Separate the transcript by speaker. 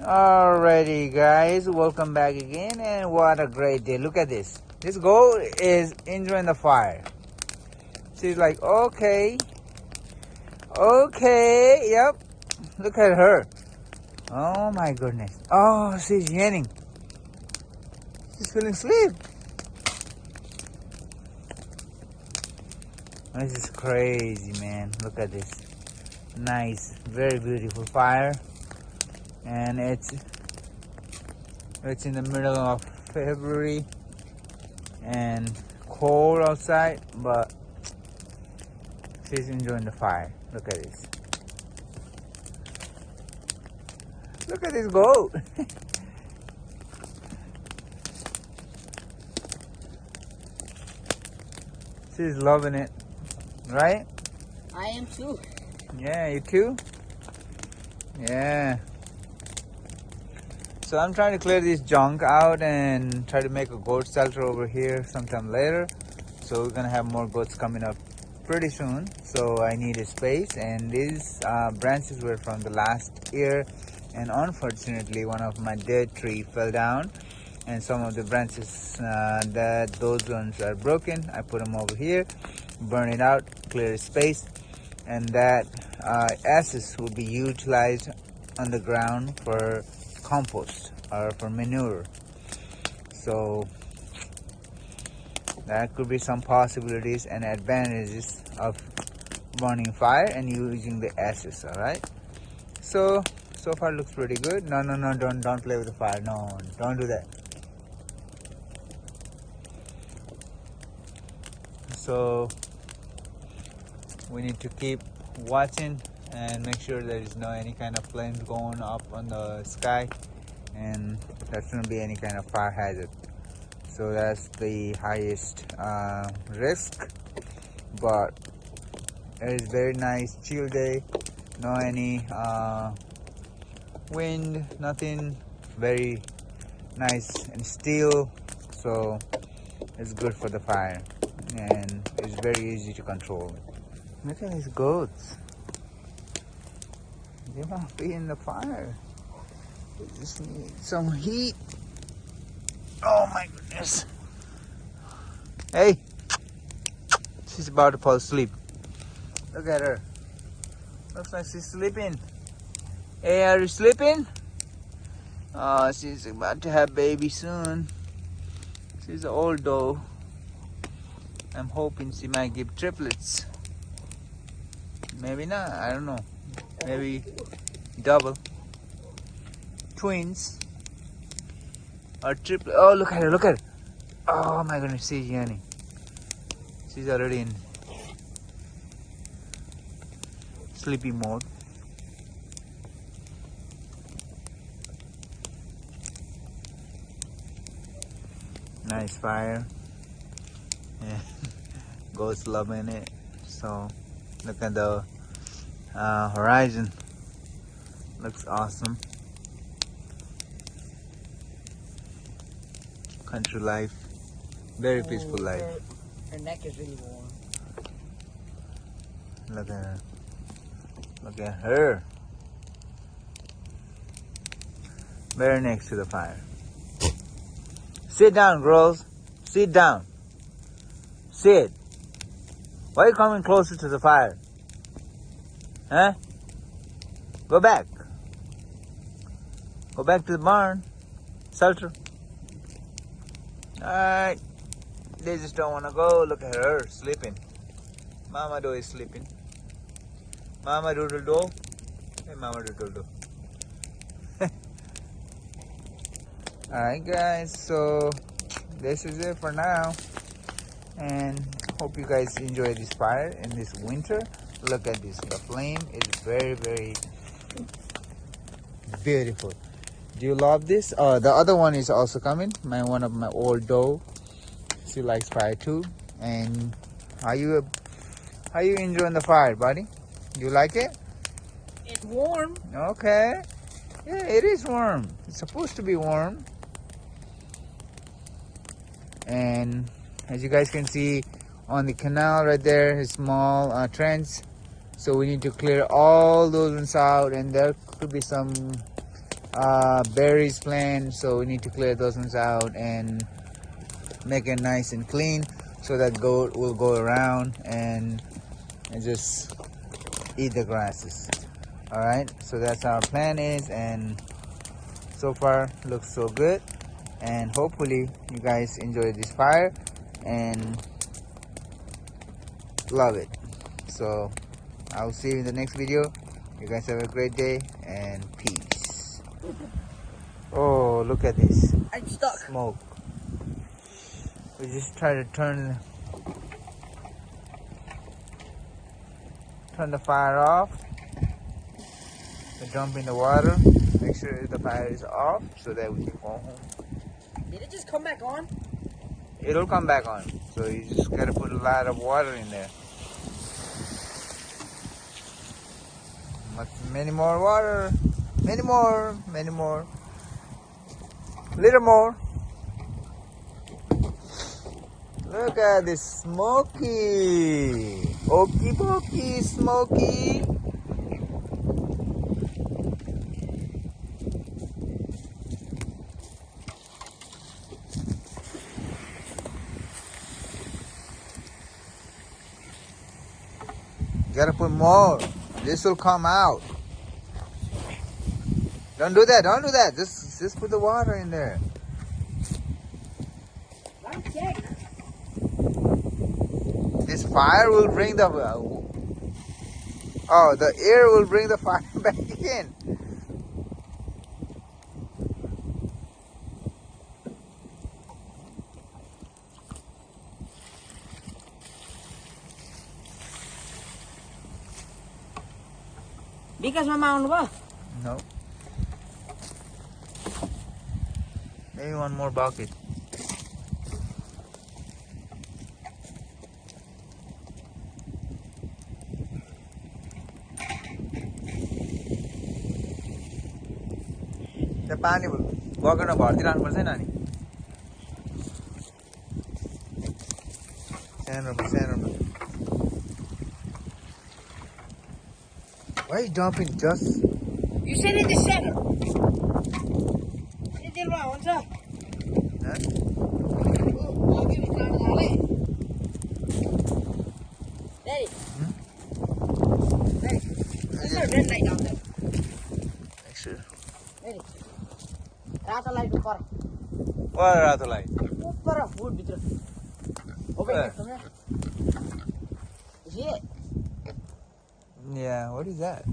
Speaker 1: Alrighty guys, welcome back again, and what a great day. Look at this. This goat is enjoying the fire. She's like, okay, yep. Look at her. Oh my goodness. Oh, she's yawning. She's feeling sleep. This is crazy, man. Look at this. Nice, very beautiful fire. And it's in the middle of February and cold outside, but she's enjoying the fire. Look at this. Look at this goat. She's loving it, right?
Speaker 2: I am too.
Speaker 1: Yeah, you too? Yeah. So I'm trying to clear this junk out and try to make a goat shelter over here sometime later. So we're gonna have more goats coming up pretty soon. So I need a space, and these branches were from the last year, and unfortunately one of my dead tree fell down, and some of the branches those ones are broken. I put them over here, burn it out, clear space, and that ashes will be utilized on the ground for compost or for manure. So that could be some possibilities and advantages of burning fire and using the ashes. All right, so far looks pretty good. No, don't play with the fire. No, don't do that. So we need to keep watching and make sure there is no any kind of flames going up on the sky, and there shouldn't be any kind of fire hazard. So that's the highest risk, but it is very nice chill day. No any wind, nothing. Very nice and still, so it's good for the fire, and it's very easy to control. Look at these goats. They won't be in the fire. They just need some heat. Oh my goodness. Hey, she's about to fall asleep. Look at her. Looks like she's sleeping. Hey, are you sleeping? Oh, she's about to have baby soon. She's old though. I'm hoping she might give triplets. Maybe not, I don't know. Maybe double. Twins. Or triplet. Oh, look at her, look at her. Oh my goodness, she's yawning. She's already in sleepy mode. Nice fire. Yeah. Goats loving it. So look at the horizon. Looks awesome. Country life. Very peaceful life.
Speaker 2: Her neck is really warm.
Speaker 1: Look at her. Look at her. Very next to the fire. Sit down, girls. Sit down. Sit. Why are you coming closer to the fire? Huh? Go back. Go back to the barn. Shelter. Alright. They just don't want to go. Look at her sleeping. Mama Do is sleeping. Mama Doodle Do. Hey, Mama Doodle Do. Alright guys, so this is it for now, and hope you guys enjoy this fire in this winter. Look at this, the flame is very beautiful. Do you love this? The other one is also coming, one of my old doe. She likes fire too. And how you enjoying the fire, buddy? You like it?
Speaker 2: It's warm.
Speaker 1: Okay. Yeah, it is warm. It's supposed to be warm. And as you guys can see on the canal right there, a small trench. So we need to clear all those ones out, and there could be some berries plant, so we need to clear those ones out and make it nice and clean so that goat will go around and just eat the grasses. All right, so that's our plan is, and so far looks so good, and hopefully you guys enjoy this fire and love it. So I'll see you in the next video. You guys have a great day and peace. Oh, look at this
Speaker 2: I'm stuck.
Speaker 1: smoke. We just try to turn the fire off. We jump in the water, make sure the fire is off so that we can go home.
Speaker 2: Did it just come back on?
Speaker 1: It'll come back on, so you just gotta put a lot of water in there. Many more water, many more, little more. Look at this smoky, okie dokie smoky. Gotta put more. This will come out. Don't do that. Don't do that. Just put the water in there.
Speaker 2: I'm sick.
Speaker 1: This fire will bring the the air will bring the fire back in.
Speaker 2: Because mama on what?
Speaker 1: No. Maybe one more bucket. The पानी बगेरमा भर्दिरहनु पर्छ है नानी सानोमा Why are you dumping just
Speaker 2: You said in the center. You did wrong, what's up?
Speaker 1: huh?
Speaker 2: I'll give you time to Daddy. Daddy. There's a red light down there.
Speaker 1: Make sure.
Speaker 2: Daddy. Rata light upar.
Speaker 1: What रातो light?
Speaker 2: Upar wood bitra. Okay,
Speaker 1: Where?
Speaker 2: come here. Is it?
Speaker 1: Yeah, what is that?